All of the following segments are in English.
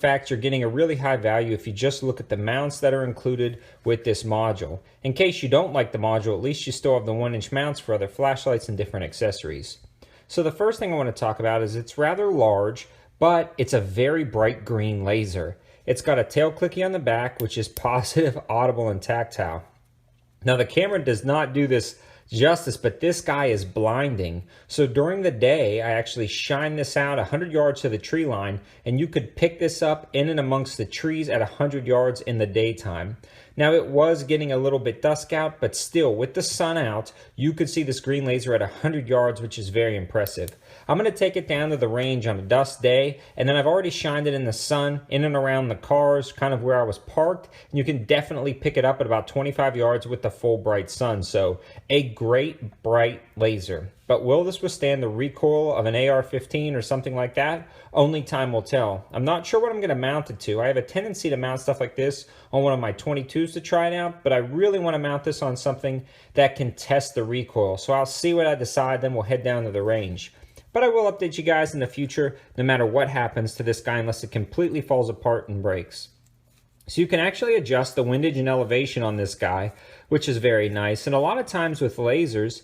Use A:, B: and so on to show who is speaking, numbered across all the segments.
A: fact, you're getting a really high value if you just look at the mounts that are included with this module. In case you don't like the module, at least you still have the 1-inch mounts for other flashlights and different accessories. So the first thing I want to talk about is it's rather large, but it's a very bright green laser. It's got a tail clicky on the back, which is positive, audible, and tactile. Now the camera does not do this justice, but this guy is blinding. So during the day, I actually shine this out 100 yards to the tree line, and you could pick this up in and amongst the trees at 100 yards in the daytime. Now it was getting a little bit dusk out, but still with the sun out, you could see this green laser at 100 yards, which is very impressive. I'm going to take it down to the range on a dusk day, and then I've already shined it in the sun, in and around the cars, kind of where I was parked, and you can definitely pick it up at about 25 yards with the full bright sun. So a great bright laser. But will this withstand the recoil of an AR-15 or something like that? Only time will tell. I'm not sure what I'm going to mount it to. I have a tendency to mount stuff like this on one of my 22s to try it out, but I really want to mount this on something that can test the recoil. So I'll see what I decide, then we'll head down to the range. But I will update you guys in the future no matter what happens to this guy unless it completely falls apart and breaks. So you can actually adjust the windage and elevation on this guy, which is very nice. And a lot of times with lasers,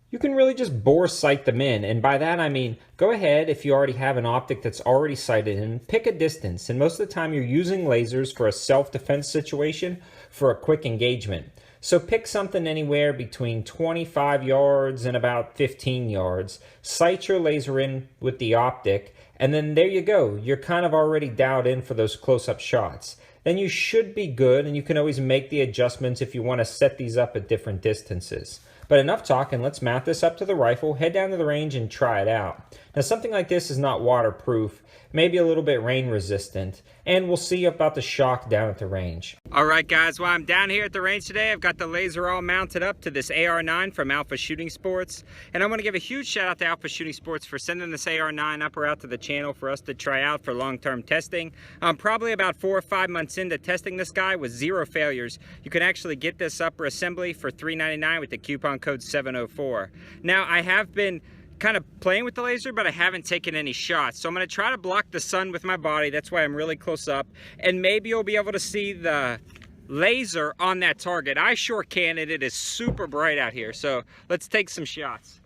A: you can really just bore sight them in. And by that I mean, go ahead, if you already have an optic that's already sighted in, pick a distance. And most of the time you're using lasers for a self-defense situation for a quick engagement. So pick something anywhere between 25 yards and about 15 yards. Sight your laser in with the optic, and then there you go. You're kind of already dialed in for those close-up shots. Then you should be good, and you can always make the adjustments if you want to set these up at different distances. But enough talking, let's mount this up to the rifle, head down to the range, and try it out. Now something like this is not waterproof, maybe a little bit rain resistant, and we'll see about the shock down at the range. Alright guys, well I'm down here at the range today. I've got the laser all mounted up to this AR-9 from Alpha Shooting Sports, and I want to give a huge shout out to Alpha Shooting Sports for sending this AR-9 up or out to the channel for us to try out for long-term testing. I'm probably about 4 or 5 months into testing this guy with 0 failures. You can actually get this upper assembly for $3.99 with the coupon code 704. Now I have been kind of playing with the laser, but I haven't taken any shots. So I'm going to try to block the sun with my body. That's why I'm really close up. And maybe you'll be able to see the laser on that target. I sure can, and it is super bright out here. So let's take some shots.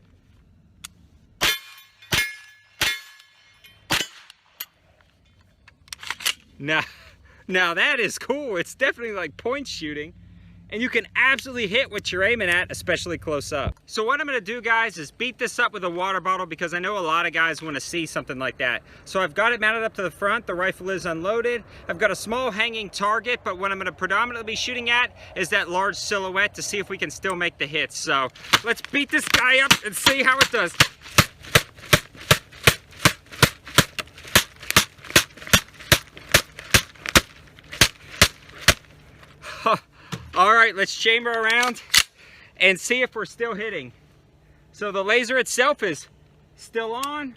A: Now that is cool. It's definitely like point shooting. And you can absolutely hit what you're aiming at, especially close up. So what I'm gonna do, guys, is beat this up with a water bottle because I know a lot of guys wanna see something like that. So I've got it mounted up to the front, the rifle is unloaded. I've got a small hanging target, but what I'm gonna predominantly be shooting at is that large silhouette to see if we can still make the hits. So let's beat this guy up and see how it does. All right, let's chamber around and see if we're still hitting. So the laser itself is still on.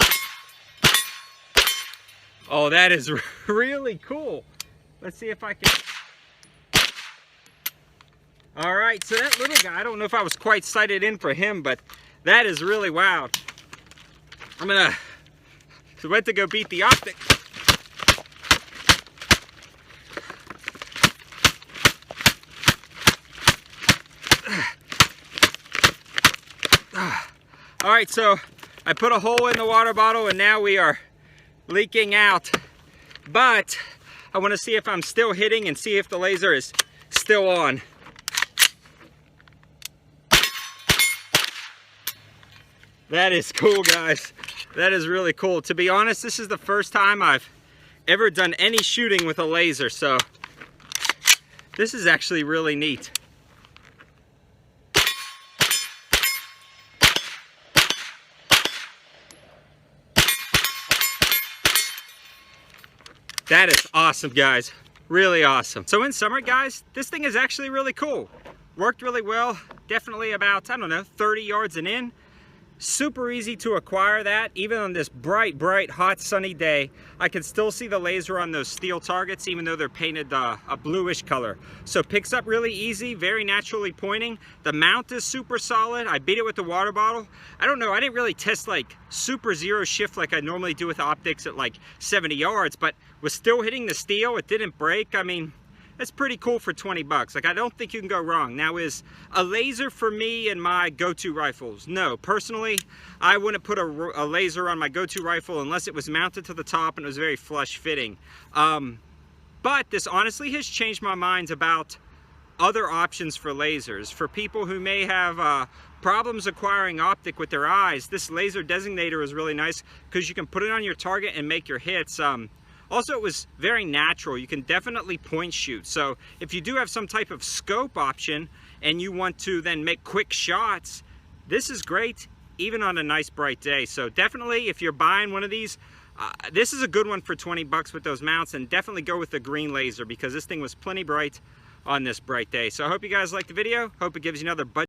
A: Oh, that is really cool. Let's see if I can. All right, so that little guy, I don't know if I was quite sighted in for him, but that is really wild. So I went to go beat the optic. All right, so I put a hole in the water bottle and now we are leaking out. But I want to see if I'm still hitting and see if the laser is still on. That is cool, guys. That is really cool. To be honest, this is the first time I've ever done any shooting with a laser, so this is actually really neat. That is awesome, guys. Really awesome. So in summer, guys, this thing is actually really cool. Worked really well. Definitely about, I don't know, 30 yards and in. Super easy to acquire that. Even on this bright, hot, sunny day, I can still see the laser on those steel targets, even though they're painted a bluish color. So picks up really easy, very naturally pointing. The mount is super solid. I beat it with the water bottle. I don't know, I didn't really test like super zero shift like I normally do with optics at like 70 yards, but was still hitting the steel. It didn't break. I mean, that's pretty cool for 20 bucks. Like, I don't think you can go wrong. Now, is a laser for me and my go-to rifles? No, personally, I wouldn't put a laser on my go-to rifle unless it was mounted to the top and it was very flush fitting. But this honestly has changed my mind about other options for lasers. For people who may have problems acquiring optic with their eyes, this laser designator is really nice because you can put it on your target and make your hits. Also, it was very natural. You can definitely point shoot. So if you do have some type of scope option and you want to then make quick shots, this is great even on a nice bright day. So definitely, if you're buying one of these, this is a good one for 20 bucks with those mounts, and definitely go with the green laser because this thing was plenty bright on this bright day. So I hope you guys liked the video. Hope it gives you another budget